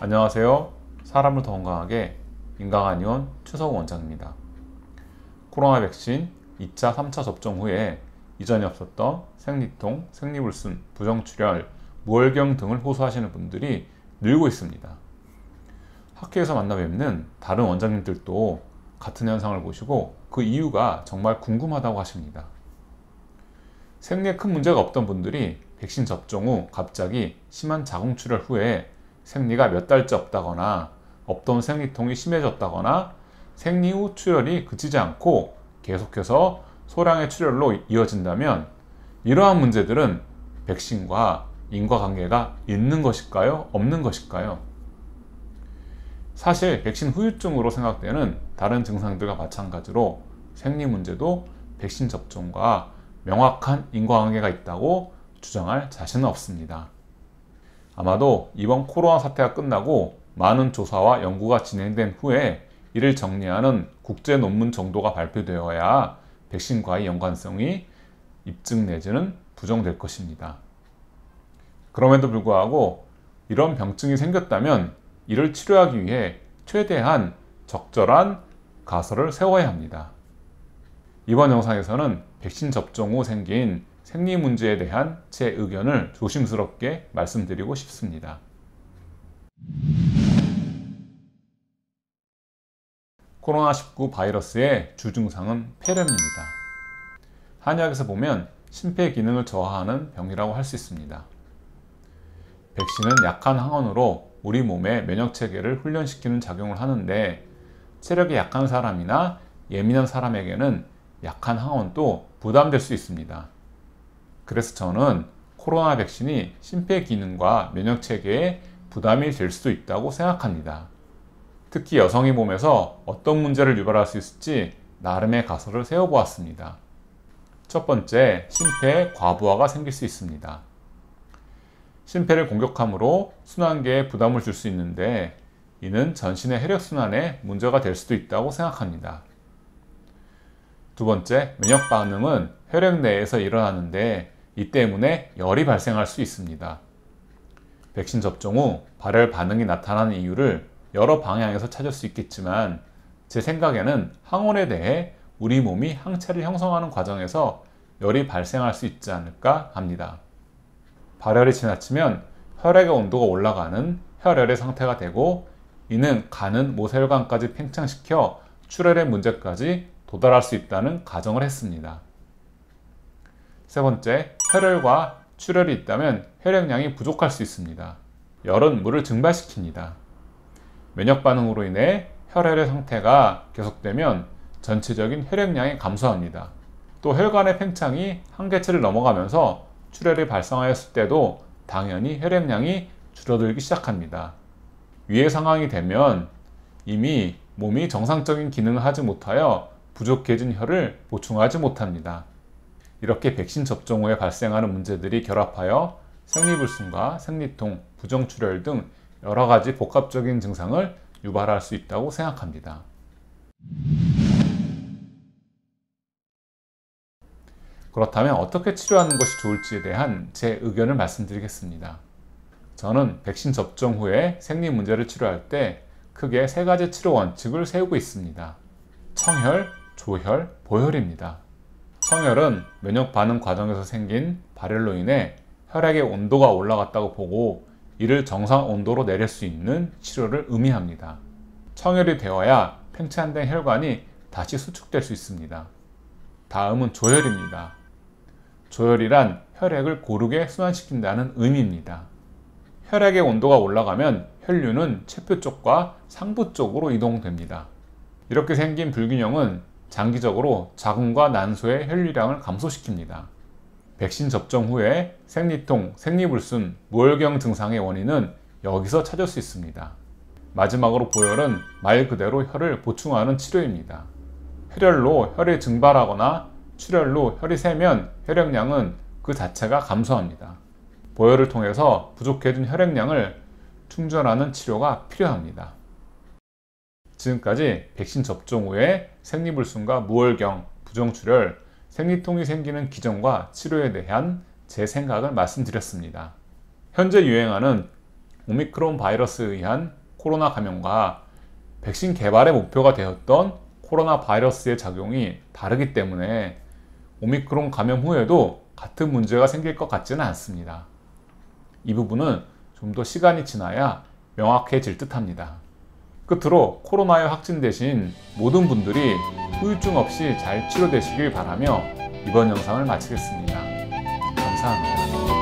안녕하세요. 사람을 더 건강하게 인강한 의원 최석우 원장입니다. 코로나 백신 2차, 3차 접종 후에 이전에 없었던 생리통, 생리불순, 부정출혈, 무월경 등을 호소하시는 분들이 늘고 있습니다. 학회에서 만나 뵙는 다른 원장님들도 같은 현상을 보시고 그 이유가 정말 궁금하다고 하십니다. 생리에 큰 문제가 없던 분들이 백신 접종 후 갑자기 심한 자궁출혈 후에 생리가 몇 달째 없다거나 없던 생리통이 심해졌다거나 생리 후 출혈이 그치지 않고 계속해서 소량의 출혈로 이어진다면 이러한 문제들은 백신과 인과관계가 있는 것일까요? 없는 것일까요? 사실 백신 후유증으로 생각되는 다른 증상들과 마찬가지로 생리 문제도 백신 접종과 명확한 인과관계가 있다고 주장할 자신은 없습니다. 아마도 이번 코로나 사태가 끝나고 많은 조사와 연구가 진행된 후에 이를 정리하는 국제 논문 정도가 발표되어야 백신과의 연관성이 입증 내지는 부정될 것입니다. 그럼에도 불구하고 이런 병증이 생겼다면 이를 치료하기 위해 최대한 적절한 가설을 세워야 합니다. 이번 영상에서는 백신 접종 후 생긴 생리 문제에 대한 제 의견을 조심스럽게 말씀드리고 싶습니다. 코로나19 바이러스의 주증상은 폐렴입니다. 한의학에서 보면 심폐 기능을 저하하는 병이라고 할 수 있습니다. 백신은 약한 항원으로 우리 몸의 면역 체계를 훈련시키는 작용을 하는데 체력이 약한 사람이나 예민한 사람에게는 약한 항원도 부담될 수 있습니다. 그래서 저는 코로나 백신이 심폐 기능과 면역 체계에 부담이 될 수도 있다고 생각합니다. 특히 여성의 몸에서 어떤 문제를 유발할 수 있을지 나름의 가설을 세워보았습니다. 첫 번째, 심폐에 과부하가 생길 수 있습니다. 심폐를 공격함으로 순환계에 부담을 줄 수 있는데 이는 전신의 혈액순환에 문제가 될 수도 있다고 생각합니다. 두 번째, 면역 반응은 혈액 내에서 일어나는데 이 때문에 열이 발생할 수 있습니다. 백신 접종 후 발열 반응이 나타나는 이유를 여러 방향에서 찾을 수 있겠지만 제 생각에는 항원에 대해 우리 몸이 항체를 형성하는 과정에서 열이 발생할 수 있지 않을까 합니다. 발열이 지나치면 혈액의 온도가 올라가는 혈열의 상태가 되고 이는 간은 모세혈관까지 팽창시켜 출혈의 문제까지 도달할 수 있다는 가정을 했습니다. 세 번째, 혈열과 출혈이 있다면 혈액량이 부족할 수 있습니다. 열은 물을 증발시킵니다. 면역 반응으로 인해 혈혈의 상태가 계속되면 전체적인 혈액량이 감소합니다. 또 혈관의 팽창이 한계치를 넘어가면서 출혈이 발생하였을 때도 당연히 혈액량이 줄어들기 시작합니다. 위의 상황이 되면 이미 몸이 정상적인 기능을 하지 못하여 부족해진 혈을 보충하지 못합니다. 이렇게 백신 접종 후에 발생하는 문제들이 결합하여 생리불순과 생리통, 부정출혈 등 여러 가지 복합적인 증상을 유발할 수 있다고 생각합니다. 그렇다면 어떻게 치료하는 것이 좋을지에 대한 제 의견을 말씀드리겠습니다. 저는 백신 접종 후에 생리 문제를 치료할 때 크게 세 가지 치료 원칙을 세우고 있습니다. 청혈, 조혈, 보혈입니다. 청혈은 면역 반응 과정에서 생긴 발열로 인해 혈액의 온도가 올라갔다고 보고 이를 정상 온도로 내릴 수 있는 치료를 의미합니다. 청혈이 되어야 팽창된 혈관이 다시 수축될 수 있습니다. 다음은 조혈입니다. 조혈이란 혈액을 고르게 순환시킨다는 의미입니다. 혈액의 온도가 올라가면 혈류는 체표 쪽과 상부 쪽으로 이동됩니다. 이렇게 생긴 불균형은 장기적으로 자궁과 난소의 혈류량을 감소시킵니다. 백신 접종 후에 생리통, 생리불순, 무월경 증상의 원인은 여기서 찾을 수 있습니다. 마지막으로 보혈은 말 그대로 혈을 보충하는 치료입니다. 혈열로 혈이 증발하거나 출혈로 혈이 새면 혈액량은 그 자체가 감소합니다. 보혈을 통해서 부족해진 혈액량을 충전하는 치료가 필요합니다. 지금까지 백신 접종 후에 생리불순과 무월경, 부정출혈, 생리통이 생기는 기전과 치료에 대한 제 생각을 말씀드렸습니다. 현재 유행하는 오미크론 바이러스에 의한 코로나 감염과 백신 개발의 목표가 되었던 코로나 바이러스의 작용이 다르기 때문에 오미크론 감염 후에도 같은 문제가 생길 것 같지는 않습니다. 이 부분은 좀 더 시간이 지나야 명확해질 듯 합니다. 끝으로 코로나에 확진되신 모든 분들이 후유증 없이 잘 치료되시길 바라며 이번 영상을 마치겠습니다. 감사합니다.